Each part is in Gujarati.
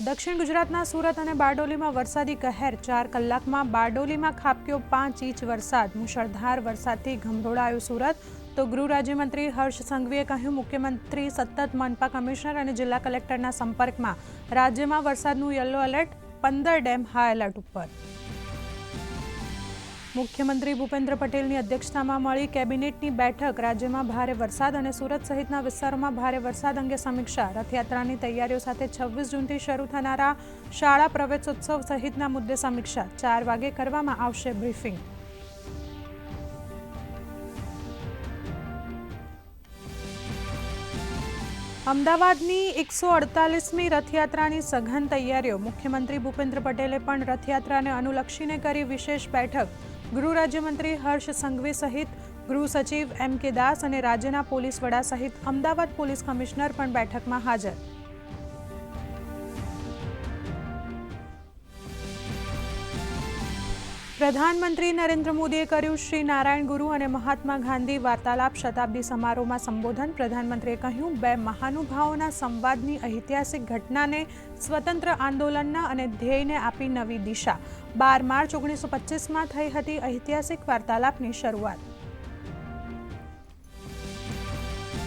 દક્ષિણ ગુજરાતના સુરત અને બારડોલીમાં વરસાદી કહેર 4 કલાકમાં બારડોલીમાં ખાબક્યો 5 ઇંચ વરસાદ। મુશળધાર વરસાદથી ગમરોડાયું સુરત। તો ગૃહ રાજ્યમંત્રી હર્ષ સંઘવીએ કહ્યું, મુખ્યમંત્રી સતત મનપા કમિશનર અને જિલ્લા કલેક્ટરના સંપર્કમાં। રાજ્યમાં વરસાદનું yellow alert, 15 dam high alert ઉપર। મુખ્યમંત્રી ભૂપેન્દ્ર પટેલની અધ્યક્ષતામાં મળી કેબિનેટની બેઠક। રાજ્યમાં ભારે વરસાદ અને સુરત સહિતના વિસ્તારોમાં ભારે વરસાદ અંગે સમીક્ષા। રથયાત્રાની તૈયારીઓ સાથે 26 જૂનથી શરૂ થનારા શાળા પ્રવેશોત્સવ સહિતના મુદ્દે સમીક્ષા। 4 વાગે કરવામાં આવશે બ્રીફિંગ। અમદાવાદની 148મી રથયાત્રાની સઘન તૈયારીઓ। મુખ્યમંત્રી ભૂપેન્દ્ર પટેલે પણ રથયાત્રાને અનુલક્ષીને કરી વિશેષ બેઠક। ગૃહ રાજ્યમંત્રી હર્ષ સંઘવી સહિત ગૃહ સચિવ M.K. દાસ અને રાજ્યના પોલીસ વડા સહિત અમદાવાદ પોલીસ કમિશનર પણ બેઠકમાં હાજર। પ્રધાનમંત્રી નરેન્દ્ર મોદીએ કર્યું શ્રી નારાયણ ગુરુ અને મહાત્મા ગાંધી વાર્તાલાપ શતાબ્દી સમારોહમાં સંબોધન। પ્રધાનમંત્રીએ કહ્યું, 2 મહાનુભાવોના સંવાદની ઐતિહાસિક ઘટનાને સ્વતંત્ર આંદોલનના અને ધ્યેયને આપી નવી દિશા। 12 માર્ચ 1925માં થઈ હતી ઐતિહાસિક વાર્તાલાપની શરૂઆત।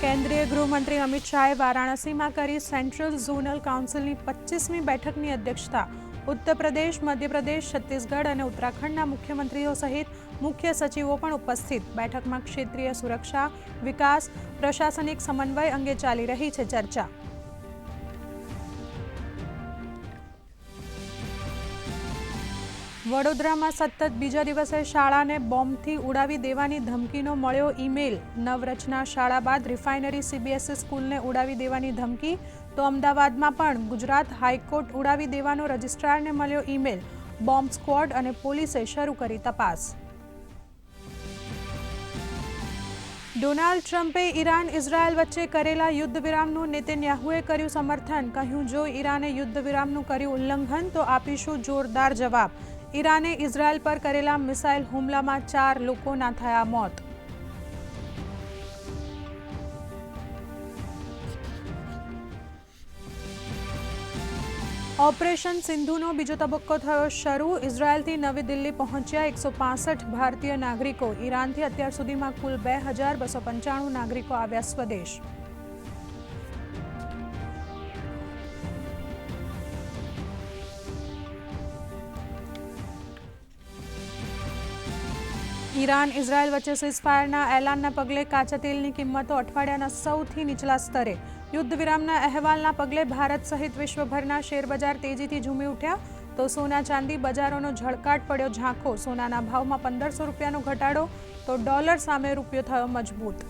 કેન્દ્રીય ગૃહમંત્રી અમિત શાહે વારાણસીમાં કરી સેન્ટ્રલ ઝોનલ કાઉન્સિલની 25મી બેઠકની અધ્યક્ષતા। ઉત્તર પ્રદેશ, મધ્યપ્રદેશ, છત્તીસગઢ અને ઉત્તરાખંડના મુખ્યમંત્રીઓ સહિત મુખ્ય સચિવો પણ ઉપસ્થિત। બેઠકમાં ક્ષેત્રીય સુરક્ષા, વિકાસ, પ્રશાસનિક સમન્વય અંગે ચાલી રહી છે ચર્ચા। વડોદરામાં સતત બીજા દિવસે શાળાને બોમ્બથી ઉડાવી દેવાની ધમકીનો મળ્યો ઈમેલ। નવરચના શાળા બાદ રિફાઇનરી CBSE સ્કૂલને ઉડાવી દેવાની ધમકી। તો અમદાવાદમાં પણ ગુજરાત હાઈકોર્ટ ઉડાવી દેવાનો રજિસ્ટ્રારને મળ્યો ઈમેલ। બોમ્બ સ્ક્વોડ અને પોલીસે શરૂ કરી તપાસ। ડોનાલ્ડ ટ્રમ્પે ઈરાન ઇઝરાયલ વચ્ચે કરેલા યુદ્ધ વિરામનું નેતન્યાહુએ કર્યું સમર્થન। કહ્યું, જો ઈરાને યુદ્ધ વિરામનું કર્યું ઉલ્લંઘન તો આપીશું જોરદાર જવાબ। ઈરાને ઇઝરાયલ પર કરેલા મિસાઇલ હુમલામાં 4 લોકોના થયા મોત। ઓપરેશન સિંધુનો બીજો તબક્કો થયો શરૂ। ઇઝરાયલથી નવી દિલ્હી પહોંચ્યા 165 ભારતીય નાગરિકો। ઈરાનથી અત્યાર સુધીમાં કુલ 2295 નાગરિકો આવ્યા સ્વદેશ। ઈરાન ઇઝરાયલ વચ્ચે સીઝફાયરના એલાનના પગલે કાચા તેલની કિંમતો અઠવાડિયાના સૌથી નીચલા સ્તરે। યુદ્ધ વિરામના અહેવાલના પગલે ભારત સહિત વિશ્વભરના શેરબજાર તેજીથી ઝૂમી ઉઠ્યા। તો સોના ચાંદી બજારોનો ઝળકાટ પડ્યો ઝાંખો। સોનાના ભાવમાં 1500 રૂપિયાનો ઘટાડો, તો ડોલર સામે રૂપિયો થયો મજબૂત।